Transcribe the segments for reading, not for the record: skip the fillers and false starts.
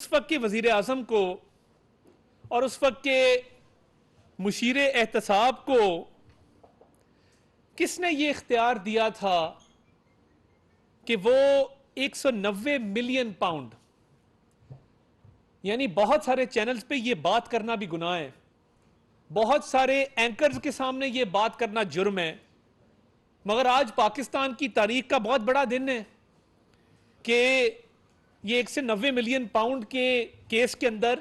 उस वक्त के वजीर आजम को और उस वक्त के मुशीर एहतसाब को किसने ये इख्तियार दिया था कि वो 190 मिलियन पाउंड, यानी बहुत सारे चैनल्स पे ये बात करना भी गुनाह है, बहुत सारे एंकर्स के सामने ये बात करना जुर्म है, मगर आज पाकिस्तान की तारीख का बहुत बड़ा दिन है कि ये 190 मिलियन पाउंड के केस के अंदर,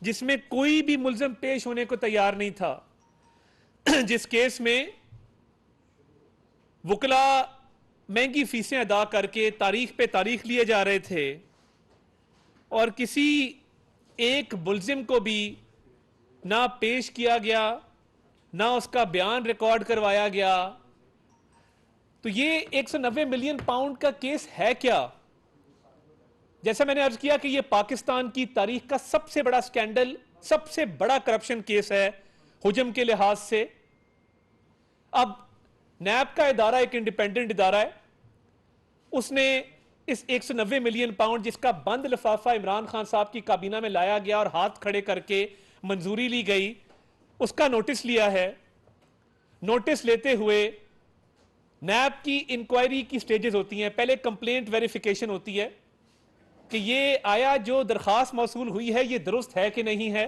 जिसमें कोई भी मुल्जिम पेश होने को तैयार नहीं था, जिस केस में वकला महंगी फीसें अदा करके तारीख पे तारीख लिए जा रहे थे और किसी एक मुल्जिम को भी ना पेश किया गया, ना उसका बयान रिकॉर्ड करवाया गया। तो ये 190 मिलियन पाउंड का केस है क्या? जैसा मैंने अर्ज किया कि ये पाकिस्तान की तारीख का सबसे बड़ा स्कैंडल, सबसे बड़ा करप्शन केस है हुजम के लिहाज से। अब नैब का इदारा एक इंडिपेंडेंट इदारा है, उसने इस 190 मिलियन पाउंड जिसका बंद लिफाफा इमरान खान साहब की काबीना में लाया गया और हाथ खड़े करके मंजूरी ली गई, उसका नोटिस लिया है। नोटिस लेते हुए नैब की इंक्वायरी की स्टेजेस होती हैं। पहले कंप्लेंट वेरिफिकेशन होती है कि ये आया जो दरखास्त मौसूल हुई है ये दुरुस्त है कि नहीं है।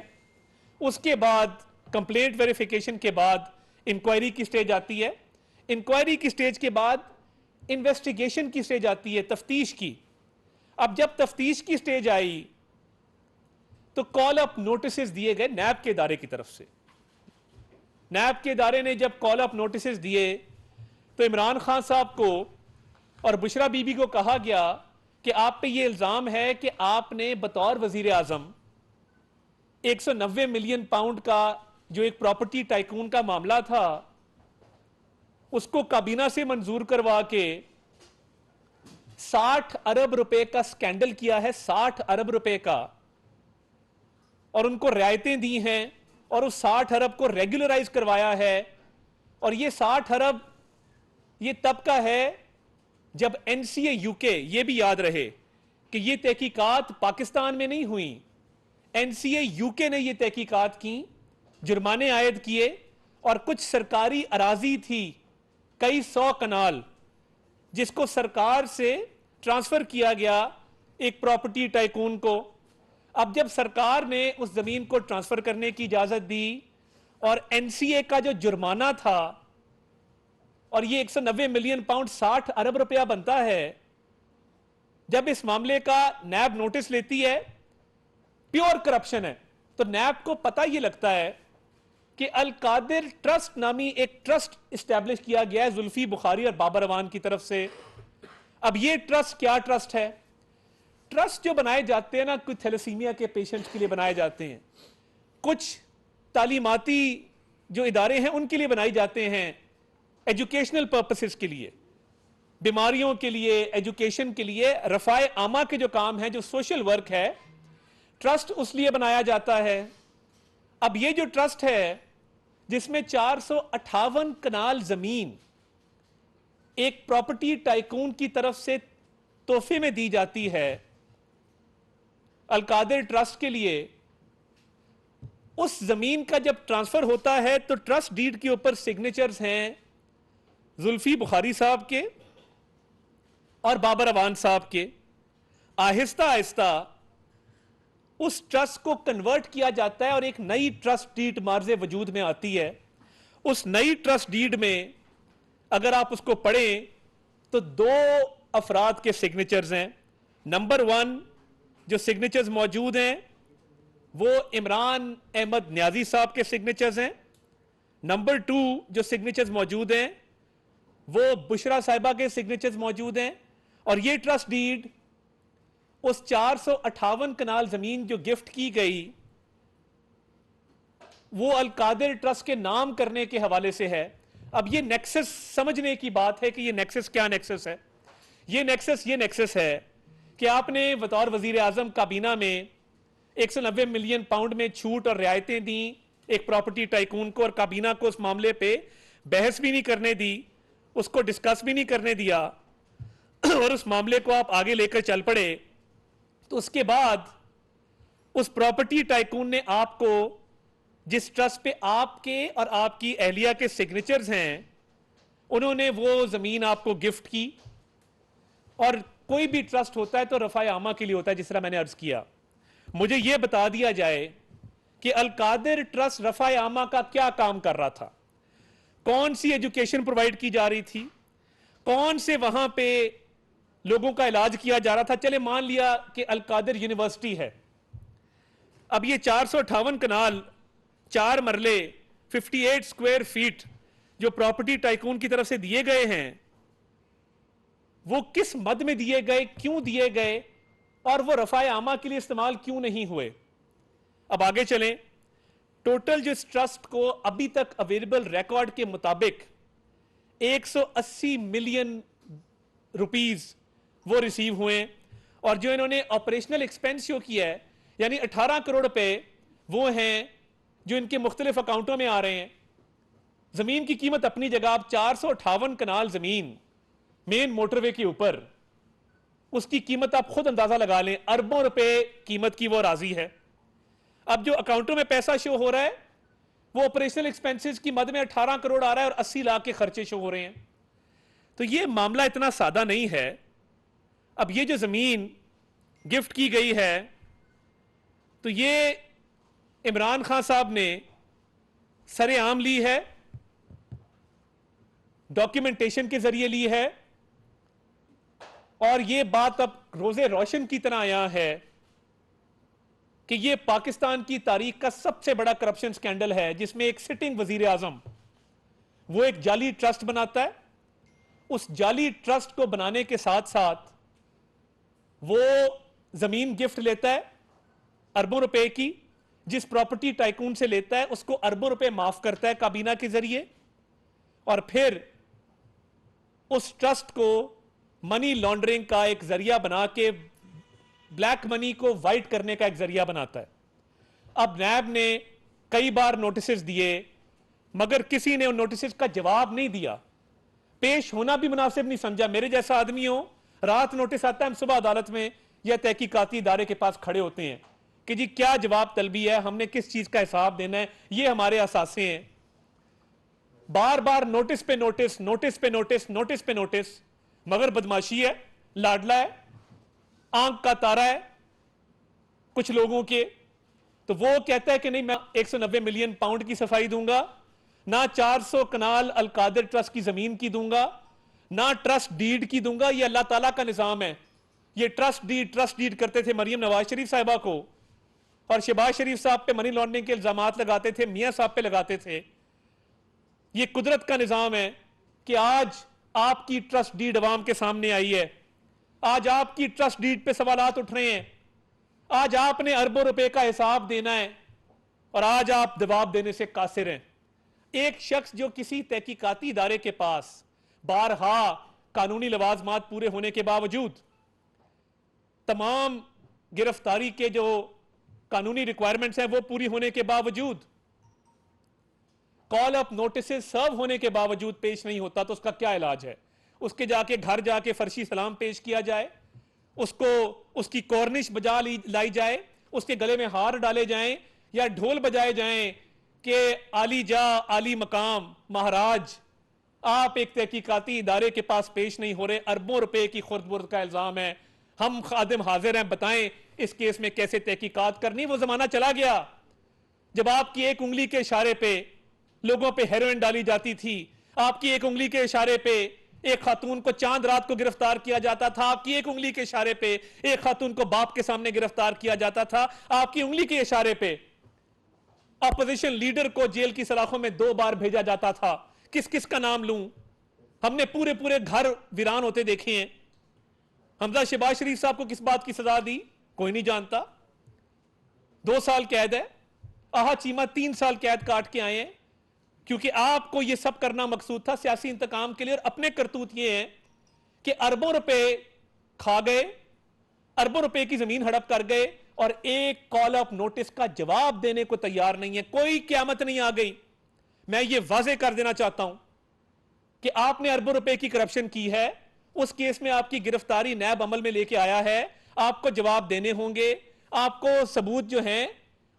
उसके बाद कंप्लेंट वेरिफिकेशन के बाद इंक्वायरी की स्टेज आती है। इंक्वायरी की स्टेज के बाद इन्वेस्टिगेशन की स्टेज आती है, तफ्तीश की। अब जब तफ्तीश की स्टेज आई तो कॉल अप नोटिस दिए गए नैब के इदारे की तरफ से। नैब के इदारे ने जब कॉल अप नोटिस दिए तो इमरान खान साहब को और बुशरा बीबी को कहा गया कि आप पे ये इल्जाम है कि आपने बतौर वजीर आजम 190 मिलियन पाउंड का जो एक प्रॉपर्टी टाइकून का मामला था उसको काबीना से मंजूर करवा के 60 अरब रुपए का स्कैंडल किया है, 60 अरब रुपए का, और उनको रियायतें दी हैं और उस 60 अरब को रेगुलराइज करवाया है। और ये 60 अरब ये तब का है जब एनसीए यूके, ये भी याद रहे कि ये तहकीकात पाकिस्तान में नहीं हुई, एनसीए यूके ने ये तहकीकात की, जुर्माने आयद किए और कुछ सरकारी अराजी थी, कई 100 कनाल, जिसको सरकार से ट्रांसफर किया गया एक प्रॉपर्टी टाइकून को। अब जब सरकार ने उस जमीन को ट्रांसफर करने की इजाजत दी और एनसीए का जो जुर्माना था, और ये 190 मिलियन पाउंड 60 अरब रुपया बनता है, जब इस मामले का नैब नोटिस लेती है, प्योर करप्शन है, तो नैब को पता ये लगता है कि अल कादिर ट्रस्ट नामी एक ट्रस्ट इस्टेब्लिश किया गया है जुल्फी बुखारी और बाबर अवान की तरफ से। अब ये ट्रस्ट क्या ट्रस्ट है? ट्रस्ट जो बनाए जाते हैं ना, कुछ थैलेसीमिया के पेशेंट्स के लिए बनाए जाते हैं, कुछ तालीमाती जो इदारे हैं उनके लिए बनाए जाते हैं, एजुकेशनल पर्पसेस के लिए, बीमारियों के लिए, एजुकेशन के लिए, रफाए आमा के जो काम है, जो सोशल वर्क है, ट्रस्ट उस लिए बनाया जाता है। अब ये जो ट्रस्ट है जिसमें 458 कनाल जमीन एक प्रॉपर्टी टाइकून की तरफ से तोहफे में दी जाती है अलकादिर ट्रस्ट के लिए, उस जमीन का जब ट्रांसफर होता है तो ट्रस्ट डीड के ऊपर सिग्नेचर्स हैं जुल्फी बुखारी साहब के और बाबर अवान साहब के। आहिस्ता आहिस्ता उस ट्रस्ट को कन्वर्ट किया जाता है और एक नई ट्रस्ट डीड मार्जे वजूद में आती है। उस नई ट्रस्ट डीड में अगर आप उसको पढ़ें तो 2 अफराद के सिग्नेचर्स हैं। नंबर 1 जो सिग्नेचर्स मौजूद हैं वो इमरान अहमद न्याजी साहब के सिग्नेचर्स हैं। नंबर 2 जो सिग्नेचर्स मौजूद हैं वो बुशरा साहिबा के सिग्नेचर्स मौजूद हैं। और ये ट्रस्ट डीड उस 458 कनाल जमीन जो गिफ्ट की गई वो अल कादिर ट्रस्ट के नाम करने के हवाले से है। अब ये नेक्सस समझने की बात है कि ये नेक्सस क्या नेक्सस है। ये नेक्सस है कि आपने बतौर वजीर आजम काबीना में 190 मिलियन पाउंड में छूट और रियायतें दी एक प्रॉपर्टी टाइकून को, और काबीना को उस मामले पे बहस भी नहीं करने दी, उसको डिस्कस भी नहीं करने दिया, और उस मामले को आप आगे लेकर चल पड़े। तो उसके बाद उस प्रॉपर्टी टाइकून ने आपको, जिस ट्रस्ट पे आपके और आपकी अहलिया के सिग्नेचर्स हैं, उन्होंने वो जमीन आपको गिफ्ट की। और कोई भी ट्रस्ट होता है तो रफाए आमा के लिए होता है, जिस तरह मैंने अर्ज किया। मुझे यह बता दिया जाए कि अल कादिर ट्रस्ट रफाए आमा का क्या काम कर रहा था, कौन सी एजुकेशन प्रोवाइड की जा रही थी, कौन से वहां पे लोगों का इलाज किया जा रहा था। चले मान लिया कि अल कादिर यूनिवर्सिटी है। अब ये 458 कनाल, 4 मरले, 58 स्क्वायर फीट जो प्रॉपर्टी टाइकून की तरफ से दिए गए हैं, वो किस मद में दिए गए, क्यों दिए गए, और वो रफाए आमा के लिए इस्तेमाल क्यों नहीं हुए। अब आगे चलें। टोटल जो इस ट्रस्ट को अभी तक अवेलेबल रिकॉर्ड के मुताबिक 180 मिलियन रुपीस वो रिसीव हुए, और जो इन्होंने ऑपरेशनल एक्सपेंस शो किया है, यानी 18 करोड़ रुपए वो हैं जो इनके मुख्तलिफ अकाउंटों में आ रहे हैं। जमीन की कीमत अपनी जगह, आप 458 कनाल जमीन मेन मोटरवे के ऊपर, उसकी कीमत आप खुद अंदाजा लगा लें, अरबों रुपए कीमत की वो राजी है। अब जो अकाउंटों में पैसा शो हो रहा है वो ऑपरेशनल एक्सपेंसेस की मद में 18 करोड़ आ रहा है और 80 लाख के खर्चे शो हो रहे हैं। तो ये मामला इतना सादा नहीं है। अब ये जो जमीन गिफ्ट की गई है, तो ये इमरान खान साहब ने सरेआम ली है, डॉक्यूमेंटेशन के जरिए ली है, और ये बात अब रोजे रोशन की तरह आया है कि ये पाकिस्तान की तारीख का सबसे बड़ा करप्शन स्कैंडल है, जिसमें एक सिटिंग वजीर आजम वो एक जाली ट्रस्ट बनाता है। उस जाली ट्रस्ट को बनाने के साथ साथ वो जमीन गिफ्ट लेता है अरबों रुपए की, जिस प्रॉपर्टी टाइकून से लेता है उसको अरबों रुपए माफ करता है काबीना के जरिए, और फिर उस ट्रस्ट को मनी लॉन्ड्रिंग का एक जरिया बना के ब्लैक मनी को वाइट करने का एक जरिया बनाता है। अब नैब ने कई बार नोटिस दिए, मगर किसी ने उन नोटिस का जवाब नहीं दिया, पेश होना भी मुनासिब नहीं समझा। मेरे जैसा आदमी हो, रात नोटिस आता है, हम सुबह अदालत में या तहकीकाती इदारे के पास खड़े होते हैं कि जी क्या जवाब तलबी है, हमने किस चीज का हिसाब देना है, ये हमारे असासे हैं। बार बार नोटिस पे नोटिस, नोटिस पे नोटिस, नोटिस पे नोटिस, मगर बदमाशी है, लाडला है, आंख का तारा है कुछ लोगों के। तो वो कहता है कि नहीं, मैं 190 मिलियन पाउंड की सफाई दूंगा, ना 400 कनाल अल कादिर ट्रस्ट की जमीन की दूंगा, ना ट्रस्ट डीड की दूंगा। ये अल्लाह ताला का निजाम है। ये ट्रस्ट डीड करते थे मरियम नवाज शरीफ साहिबा को, और शहबाज शरीफ साहब पे मनी लॉन्ड्रिंग के इल्जामात लगाते थे, मियां साहब पे लगाते थे। ये कुदरत का निजाम है कि आज आपकी ट्रस्ट डीड अवाम के सामने आई है, आज आपकी ट्रस्ट डीड पे सवालात उठ रहे हैं, आज आपने अरबों रुपए का हिसाब देना है, और आज आप जवाब देने से कासिर हैं। एक शख्स जो किसी तहकीकाती इदारे के पास बारहा कानूनी लवाजमात पूरे होने के बावजूद, तमाम गिरफ्तारी के जो कानूनी रिक्वायरमेंट्स हैं वो पूरी होने के बावजूद, कॉल अप नोटिस सर्व होने के बावजूद पेश नहीं होता, तो उसका क्या इलाज है? उसके जाके घर जाके फर्शी सलाम पेश किया जाए, उसको उसकी कॉर्निश बजा लाई जाए, उसके गले में हार डाले जाएं, या ढोल बजाए जाएं कि आली जा आली मकाम महाराज, आप एक तहकीकाती इदारे के पास पेश नहीं हो रहे, अरबों रुपए की खुर्द-बुर्द का इल्जाम है, हम खादिम हाजिर हैं, बताएं इस केस में कैसे तहकीकात करनी। वो जमाना चला गया जब आपकी एक उंगली के इशारे पे लोगों पे हेरोइन डाली जाती थी, आपकी एक उंगली के इशारे पे एक खातून को चांद रात को गिरफ्तार किया जाता था, आपकी एक उंगली के इशारे पे एक खातून को बाप के सामने गिरफ्तार किया जाता था, आपकी उंगली के इशारे पे अपोजिशन लीडर को जेल की सलाखों में 2 बार भेजा जाता था। किस किस का नाम लूं? हमने पूरे पूरे घर वीरान होते देखे हैं। हमजा शहबाज शरीफ साहब को किस बात की सजा दी? कोई नहीं जानता। 2 साल कैद है। आहा चीमा 3 साल कैद काट के आए हैं, क्योंकि आपको यह सब करना मकसूद था सियासी इंतकाम के लिए। और अपने करतूत ये हैं कि अरबों रुपए खा गए, अरबों रुपए की जमीन हड़प कर गए, और एक कॉल ऑफ नोटिस का जवाब देने को तैयार नहीं है। कोई क्यामत नहीं आ गई। मैं ये वाजे कर देना चाहता हूं कि आपने अरबों रुपए की करप्शन की है, उस केस में आपकी गिरफ्तारी नैब अमल में लेके आया है, आपको जवाब देने होंगे। आपको सबूत जो हैं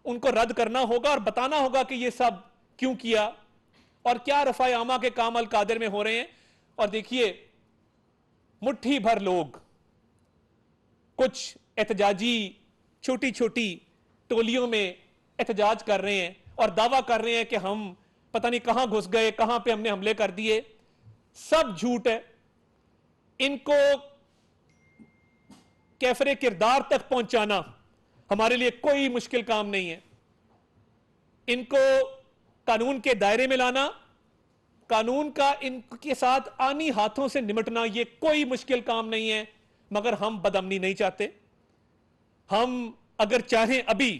उनको रद्द करना होगा और बताना होगा कि ये सब क्यों किया और क्या रफ़ाए आमा के काम अल कादिर में हो रहे हैं। और देखिए, मुट्ठी भर लोग, कुछ एहतजाजी छोटी छोटी टोलियों में एहतजाज कर रहे हैं और दावा कर रहे हैं कि हम पता नहीं कहां घुस गए, कहां पे हमने हमले कर दिए। सब झूठ है। इनको कैफरे किरदार तक पहुंचाना हमारे लिए कोई मुश्किल काम नहीं है। इनको कानून के दायरे में लाना, कानून का इनके साथ आनी हाथों से निपटना, यह कोई मुश्किल काम नहीं है। मगर हम बदअमनी नहीं चाहते। हम अगर चाहें अभी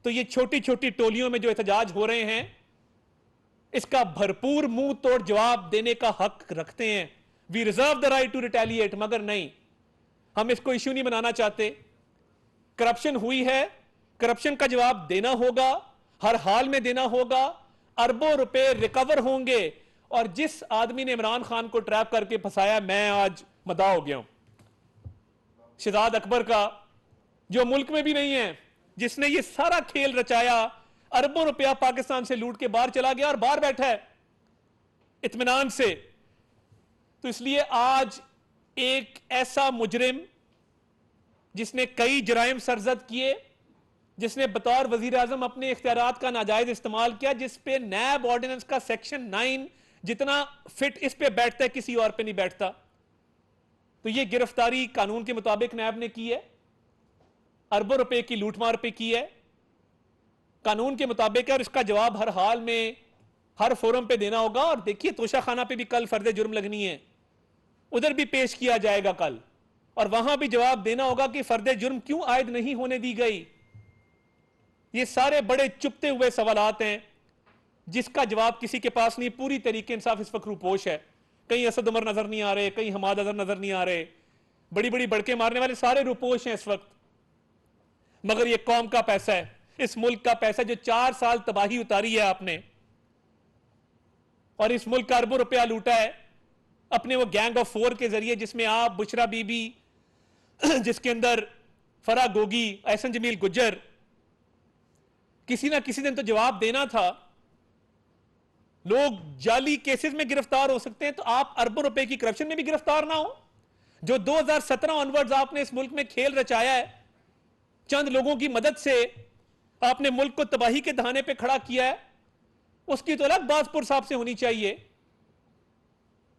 तो ये छोटी छोटी टोलियों में जो एहतजाज हो रहे हैं इसका भरपूर मुंह तोड़ जवाब देने का हक रखते हैं। We reserve the right to retaliate. मगर नहीं, हम इसको इश्यू नहीं बनाना चाहते। करप्शन हुई है, करप्शन का जवाब देना होगा, हर हाल में देना होगा। अरबों रुपए रिकवर होंगे। और जिस आदमी ने इमरान खान को ट्रैप करके फंसाया, मैं आज मदा हो गया हूं शहजाद अकबर का, जो मुल्क में भी नहीं है, जिसने ये सारा खेल रचाया, अरबों रुपया पाकिस्तान से लूट के बाहर चला गया और बाहर बैठा है इत्मीनान से। तो इसलिए आज एक ऐसा मुजरिम जिसने कई जराइम सरजद किए, जिसने बतौर वजीर आजम अपने इख्तियारात का नाजायज इस्तेमाल किया, जिस पे नैब ऑर्डिनेंस का सेक्शन 9 जितना फिट इस पे बैठता है किसी और पे नहीं बैठता, तो ये गिरफ्तारी कानून के मुताबिक नैब ने की है। अरबों रुपए की लूटमार पे की है, कानून के मुताबिक है। और इसका जवाब हर हाल में हर फोरम पे देना होगा। और देखिए, तोशा खाना पे भी कल फर्द जुर्म लगनी है, उधर भी पेश किया जाएगा कल, और वहां भी जवाब देना होगा कि फर्द जुर्म क्यों आयद नहीं होने दी गई। ये सारे बड़े चुपते हुए सवालात हैं जिसका जवाब किसी के पास नहीं। पूरी तरीके इंसाफ इस वक्त रूपोश है। कहीं असद उमर नजर नहीं आ रहे, कहीं हमाद अजहर नजर नहीं आ रहे, बड़ी बड़ी बड़के मारने वाले सारे रूपोश हैं इस वक्त। मगर ये कौम का पैसा है, इस मुल्क का पैसा, जो 4 साल तबाही उतारी है आपने, और इस मुल्क का अरबों रुपया लूटा है अपने वो गैंग ऑफ 4 के जरिए, जिसमें आप, बुशरा बीबी, जिसके अंदर फरा गोगी, एहसन जमील गुज्जर। किसी ना किसी दिन तो जवाब देना था। लोग जाली केसेस में गिरफ्तार हो सकते हैं, तो आप अरबों रुपए की करप्शन में भी गिरफ्तार ना हो। जो 2017 ऑनवर्ड्स आपने इस मुल्क में खेल रचाया है, चंद लोगों की मदद से आपने मुल्क को तबाही के दहाने पे खड़ा किया है, उसकी तो अलग बात पुरसाब से होनी चाहिए।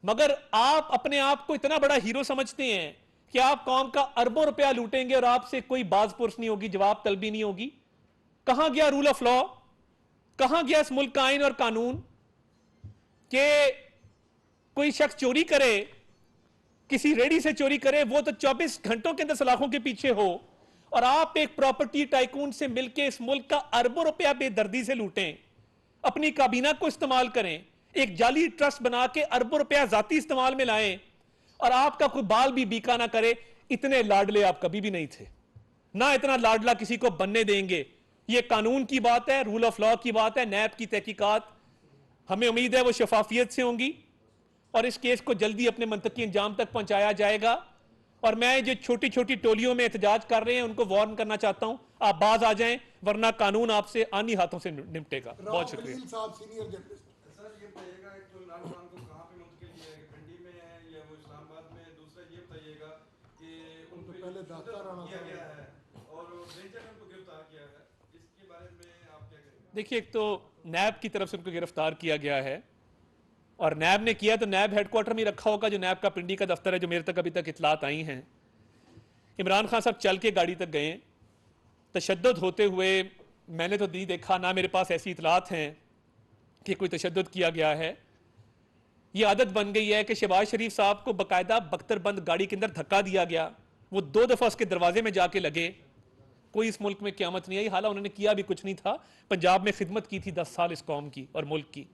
मगर आप अपने आप को इतना बड़ा हीरो समझते हैं कि आप कौम का अरबों रुपया लूटेंगे और आपसे कोई बाजपुरस नहीं होगी, जवाब तलबी नहीं होगी। कहां गया रूल ऑफ लॉ? कहां गया इस मुल्क का आइन और कानून? कि कोई शख्स चोरी करे, किसी रेडी से चोरी करे, वो तो 24 घंटों के अंदर सलाखों के पीछे हो, और आप एक प्रॉपर्टी टाइकून से मिलकर इस मुल्क का अरबों रुपया बेदर्दी से लूटें, अपनी काबीना को इस्तेमाल करें, एक जाली ट्रस्ट बना के अरबों रुपया जाती इस्तेमाल में लाएं, और आपका कोई बाल भी बीका ना करे। इतने लाडले आप कभी भी नहीं थे, ना इतना लाडला किसी को बनने देंगे। ये कानून की बात है, रूल ऑफ लॉ की बात है। नैब की तहकीकात हमें उम्मीद है वो शफाफियत से होंगी और इस केस को जल्दी अपने मंतकी अंजाम तक पहुंचाया जाएगा। और मैं जो छोटी छोटी टोलियों में एहतजाज कर रहे हैं उनको वार्न करना चाहता हूं, आप बाज आ जाएं, वरना कानून आपसे आनी हाथों से निपटेगा। बहुत शुक्रिया। देखिए, एक तो नैब की तरफ से उनको गिरफ्तार किया गया है, और नैब ने किया तो नैब हेडक्वार्टर में रखा होगा, जो नैब का पिंडी का दफ्तर है, जो मेरे तक अभी तक इतलात आई हैं। इमरान खान साहब चल के गाड़ी तक गए, तशद्दुद होते हुए मैंने तो नहीं देखा, ना मेरे पास ऐसी इतलात हैं कि कोई तशद्दुद किया गया है। ये आदत बन गई है कि शहबाज शरीफ साहब को बाकायदा बख्तरबंद गाड़ी के अंदर धक्का दिया गया, वो 2 दफा उसके दरवाजे में जाके लगे। कोई इस मुल्क में क़यामत नहीं आई, हालांकि उन्होंने किया भी कुछ नहीं था, पंजाब में खिदमत की थी 10 साल इस कौम की और मुल्क की।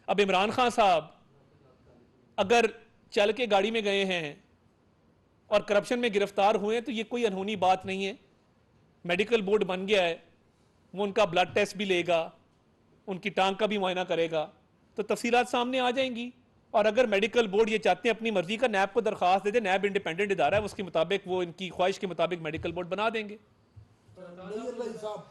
अब इमरान खान साहब अगर चल के गाड़ी में गए हैं और करप्शन में गिरफ्तार हुए हैं, तो ये कोई अनहोनी बात नहीं है। मेडिकल बोर्ड बन गया है, वो उनका ब्लड टेस्ट भी लेगा, उनकी टांग का भी मुआयना करेगा, तो तफसीलात सामने आ जाएंगी। और अगर मेडिकल बोर्ड ये चाहते हैं अपनी मर्जी का, नैब को दरखास्त दे दे, नैब इंडिपेंडेंट इदारा है, उसके मुताबिक वो इनकी ख्वाहिश के मुताबिक मेडिकल बोर्ड बना देंगे। नैयर भाई साहब,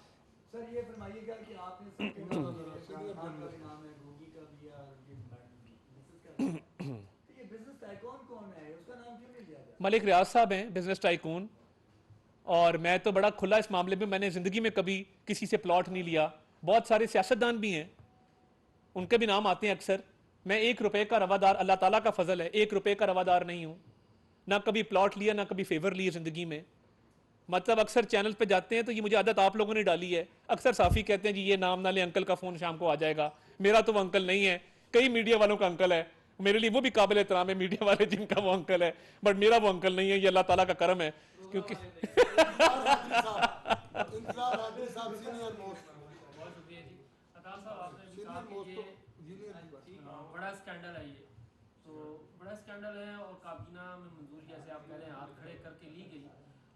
सर ये फरमाइएगा कि आपने सबके नाम लिए, इमरान खान का भी नाम है, गोगी का भी है, और ये मिसेस का भी है, तो ये बिजनेस टाइकून कौन है, उसका नाम क्यों नहीं लिया जाता? मलिक रियाज साहब हैं बिजनेस टाइकून, और मैं तो बड़ा खुला इस मामले में, मैंने जिंदगी में कभी किसी से प्लॉट नहीं लिया। बहुत सारे सियासतदान भी हैं, उनके भी नाम आते हैं अक्सर। मैं 1 रुपए का रवादार, अल्लाह ताला का फजल है, 1 रुपए का रवादार नहीं हूं। ना कभी प्लॉट लिया, ना कभी फेवर लिए जिंदगी में। मतलब अक्सर चैनल पे जाते हैं तो ये मुझे आदत आप लोगों ने डाली है। अक्सर साफी कहते हैं जी ये नाम ना ले, अंकल का फोन शाम को आ जाएगा। मेरा तो वो अंकल नहीं है, कई मीडिया वालों का अंकल है। मेरे लिए वो भी काबिल एहतराम है मीडिया वाले जिनका वो अंकल है, बट मेरा वो अंकल नहीं है। ये अल्लाह ताला का करम है, क्योंकि इंतजार हाजी साहब, इंतजार हाजी साहब सीनियर मोस्ट, बहुत शुक्रिया जी। अतार साहब, आपने भी कहा सीनियर कि मोस्ट ये तो जूनियर की बात। ठीक बड़ा स्कैंडल है ये, तो बड़ा स्कैंडल है, और काबीना में मंजूरी जैसे आप कह रहे हैं हाथ खड़े करके ली गई।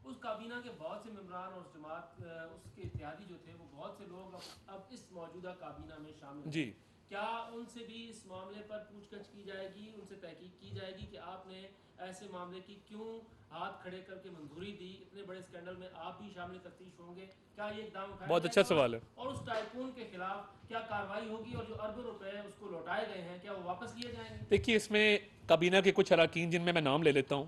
उस काबीना के बहुत से मेम्बरान और जमात उसके इत्यादी जो थे, वो बहुत से लोग अब इस मौजूदा काबीना में शामिल जी हैं। क्या उनसे भी इस मामले पर पूछताछ की जाएगी, उनसे तहकीक की जाएगी कि आपने ऐसे मामले की क्यों हाथ खड़े करके मंजूरी दी? इतने बड़े स्कैंडल में आप भी शामिल तफ्तीश होंगे, क्या ये इकदाम उठाया बहुत अच्छा जाएगा? सवाल है। और उस टाइकून के खिलाफ क्या कार्रवाई होगी, और जो अरबों रुपए उसको लौटाए गए हैं क्या वो वापस लिए जाएंगे? देखिए, इसमें काबीना के कुछ अरकान जिनमें मैं नाम ले लेता हूं।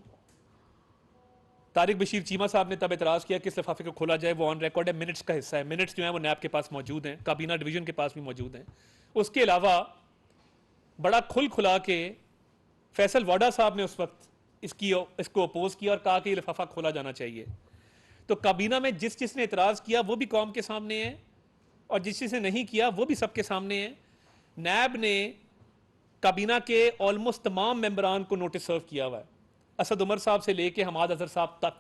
तारिक बशीर चीमा साहब ने तब एतराज़ किया कि इस लिफाफे को खोला जाए, वो ऑन रिकॉर्ड है, मिनट्स का हिस्सा है। मिनट्स जो है वो नैब के पास मौजूद हैं, काबीना डिवीजन के पास भी मौजूद हैं। उसके अलावा बड़ा खुल खुला के फैसल वाडा साहब ने उस वक्त इसको अपोज किया और कहा कि ये लिफाफा खोला जाना चाहिए। तो काबीना में जिसने एतराज़ किया वो भी कौम के सामने है, और जिसने नहीं किया वो भी सबके सामने है। नैब ने काबीना के ऑलमोस्ट तमाम मेंबरान को नोटिस सर्व किया हुआ है, असद उमर साहब से लेके हमाद अजहर साहब तक।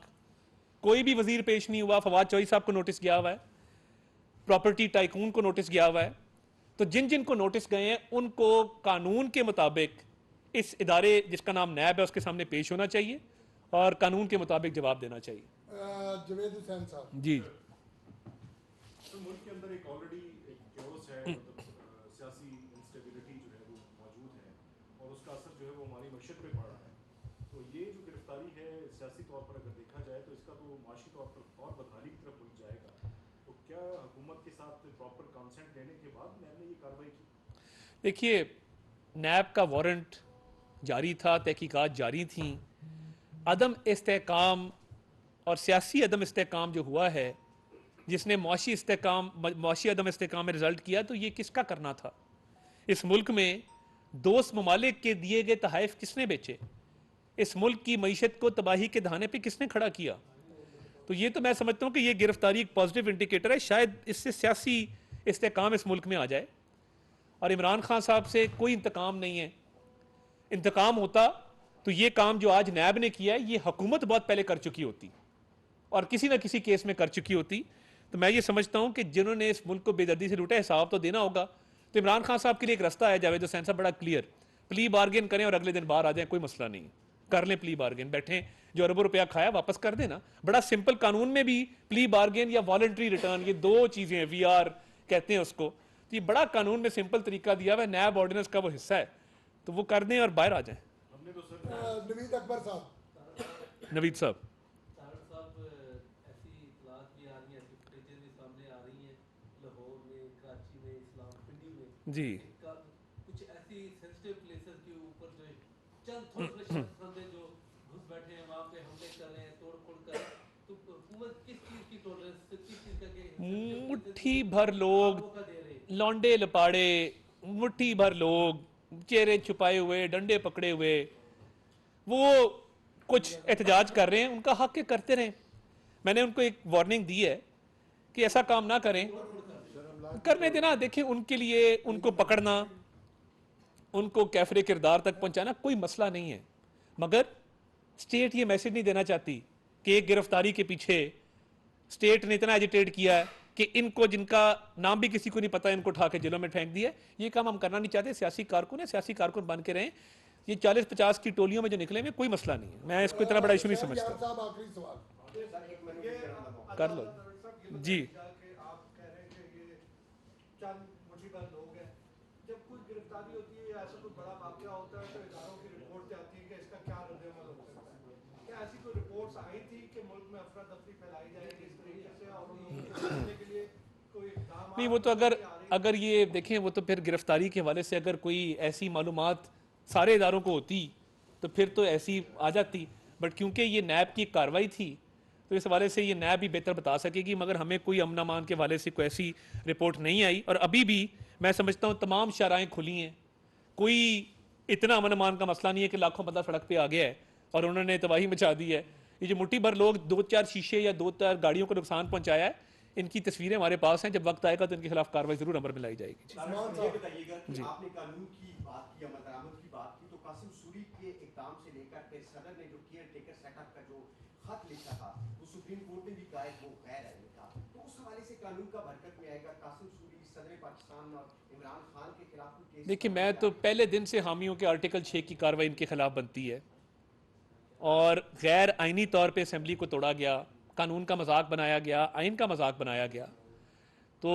कोई भी वजीर पेश नहीं हुआ। फवाद चौधरी साहब को नोटिस गया हुआ है, प्रॉपर्टी टाइकून को नोटिस गया हुआ है। तो जिन जिन को नोटिस गए हैं उनको कानून के मुताबिक इस इदारे जिसका नाम नैब है उसके सामने पेश होना चाहिए और कानून के मुताबिक जवाब देना चाहिए। जवेद हुसैन साहब, जी तो मुल्क के अंदर एक ऑलरेडी एक क्योस है, मतलब सियासी इंस्टेबिलिटी जो है वो मौजूद है, और उसका असर जो है वो हमारी मशत पे पड़ रहा है। तो ये जो गिरफ्तारी है सियासी तौर पर अगर देखा जाए तो इसका तो माशी तौर पर और बदहाली की तरफ मुल्क जाएगा। तो क्या हुकूमत के साथ प्रॉपर कंसेंट लेने के बाद मैंने ये कार्रवाई की? देखिए, नैब का वारंट जारी था, तहकीकात जारी थी। अदम इस्तेहकाम और सियासी अदम इस्तेहकाम जो हुआ है, जिसने मुआशी अदम इस्तेहकाम में रिजल्ट किया, तो ये किसका करना था? इस मुल्क में दोस्त ममालिक के दिए गए तहाइफ किसने बेचे? इस मुल्क की मीशत को तबाही के दहाने पे किसने खड़ा किया? तो ये तो मैं समझता हूं कि ये गिरफ्तारी एक पॉजिटिव इंडिकेटर है। शायद इससे सियासी इस्तेहकाम इस मुल्क में आ जाए। और इमरान खान साहब से कोई इंतकाम नहीं है। इंतकाम होता तो ये काम जो आज नैब ने किया है ये हुकूमत बहुत पहले कर चुकी होती और किसी ना किसी केस में कर चुकी होती। तो मैं ये समझता हूं कि जिन्होंने इस मुल्क को बेदर्दी से लूटा, हिसाब तो देना होगा। तो इमरान खान साहब के लिए एक रास्ता है, जावेद हुसैन साहब, बड़ा क्लियर। प्ली बार्गेन करें और अगले दिन बाहर आ जाए, कोई मसला नहीं है। कर लें प्ली बार्गेन, बैठे जो अरबों रुपया खाया वापस कर देना। बड़ा सिंपल, कानून में भी प्ली बार्गेन या वॉलंटरी रिटर्न, ये दो चीजें हैं, वीआर कहते हैं उसको। तो ये बड़ा कानून में सिंपल तरीका दिया हुआ है, नैब ऑर्डिनेंस का वो हिस्सा है। तो वो कर दें और बाहर आ जाए। हमने तो सर नवीद अकबर साहब, नवीद साहब, तारड़ साहब, ऐसी इतलात भी आ रही हैं, ऐसी फुटेजें भी सामने आ रही हैं लाहौर में, कराची में, इस्लाम पिंडी में, जी कुछ ऐसी सेंसिटिव प्लेसेस के ऊपर जो चंद थोड़े थोड़े शख्स बंदे जो घुस बैठे हैं वहाँ पे हमले कर रहे हैं, तोड़ फोड़ कर रहे हैं। तो हुकूमत किस चीज़ की टॉलरेंस, किस चीज़ का मुट्ठी भर लोग, मौका दे रहे हैं? लौंडे लपाड़े, मुट्ठी भर लोग, चेहरे छुपाए हुए, डंडे पकड़े हुए, वो कुछ एहतजाज कर रहे हैं। उनका हक है, करते रहें। मैंने उनको एक वार्निंग दी है कि ऐसा काम ना करें, करने देना। देखिए, उनके लिए उनको पकड़ना, उनको कैफरे किरदार तक पहुंचाना कोई मसला नहीं है। मगर स्टेट ये मैसेज नहीं देना चाहती कि एक गिरफ्तारी के पीछे स्टेट ने इतना एजिटेट किया है कि इनको, जिनका नाम भी किसी को नहीं पता, इनको उठा के जेलों में फेंक दिया। ये काम हम करना नहीं चाहते। सियासी कारकुन है, सियासी कारकुन बन के रहें। ये 40-50 की टोलियों में जो निकले में कोई मसला नहीं है। मैं इसको इतना बड़ा इशू नहीं शहर यार समझता। साहब, आखिरी सवाल। कर लो जी। आप कह रहे हैं कि ये चंद मुठीभर लोग हैं। जब कोई गिरफ्तारी होती है या ऐसा कोई बड़ा वाकया होता है तो इदारों की रिपोर्ट आती है कि इसका क्या रद्द-ए-अमल हो सकता है। क्या ऐसी कोई रिपोर्ट्स आई थी कि मुल्क में अफरा तफरी फैलाई जाएगी इस तरीके से, और उनको रोकने के लिए कोई इक़दाम नहीं, वो तो अगर ये देखें, वो तो फिर गिरफ्तारी के हवाले से अगर कोई ऐसी मालूमात सारे इदारों को होती तो फिर तो ऐसी आ जाती, बट क्योंकि ये नैब की कार्रवाई थी तो इस हवाले से ये नैब भी बेहतर बता सकेगी, मगर हमें कोई अमन अमान के हवाले से कोई ऐसी रिपोर्ट नहीं आई। और अभी भी मैं समझता हूँ तमाम शराएँ खुली हैं, कोई इतना अमन अमान का मसला नहीं है कि लाखों बंदा सड़क पे आ गया है और उन्होंने तबाही मचा दी है। ये जो मुट्ठी भर लोग 2-4 शीशे या 2-4 गाड़ियों को नुकसान पहुंचाया है, इनकी तस्वीरें हमारे पास हैं, जब वक्त आएगा तो इनके खिलाफ कार्रवाई जरूर अमल में लाई जाएगी। ये बताइएगा कि आपने कानून की बात की, अमल दरामद की बात की, तो कासिम सूरी के इक़दाम से लेकर के सदर ने जो केयर टेकर सेटअप का जो खत लिखा था वो सुप्रीम कोर्ट ने भी कहा है वो गैर है लिखा, तो उस हवाले से कानून का बरकत में आएगा। कासिम सूरी सदर पाकिस्तान और इमरान खान के खिलाफ केस, देखिए, मैं तो पहले दिन से हामियों के आर्टिकल 6 की कार्रवाई इनके खिलाफ बनती है और गैर आइनी तौर पे असेंबली को तोड़ा गया, कानून का मजाक बनाया गया, आइन का मजाक बनाया गया, तो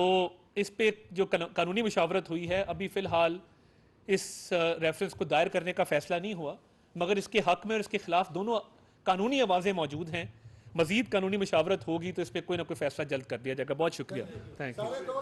इस पे जो कानूनी मुशावरत हुई है अभी फ़िलहाल इस रेफरेंस को दायर करने का फ़ैसला नहीं हुआ, मगर इसके हक़ में और इसके ख़िलाफ़ दोनों कानूनी आवाज़ें मौजूद हैं। मज़ीद कानूनी मुशावरत होगी तो इस पर कोई ना कोई फ़ैसला जल्द कर दिया जाएगा। बहुत शुक्रिया, थैंक यू।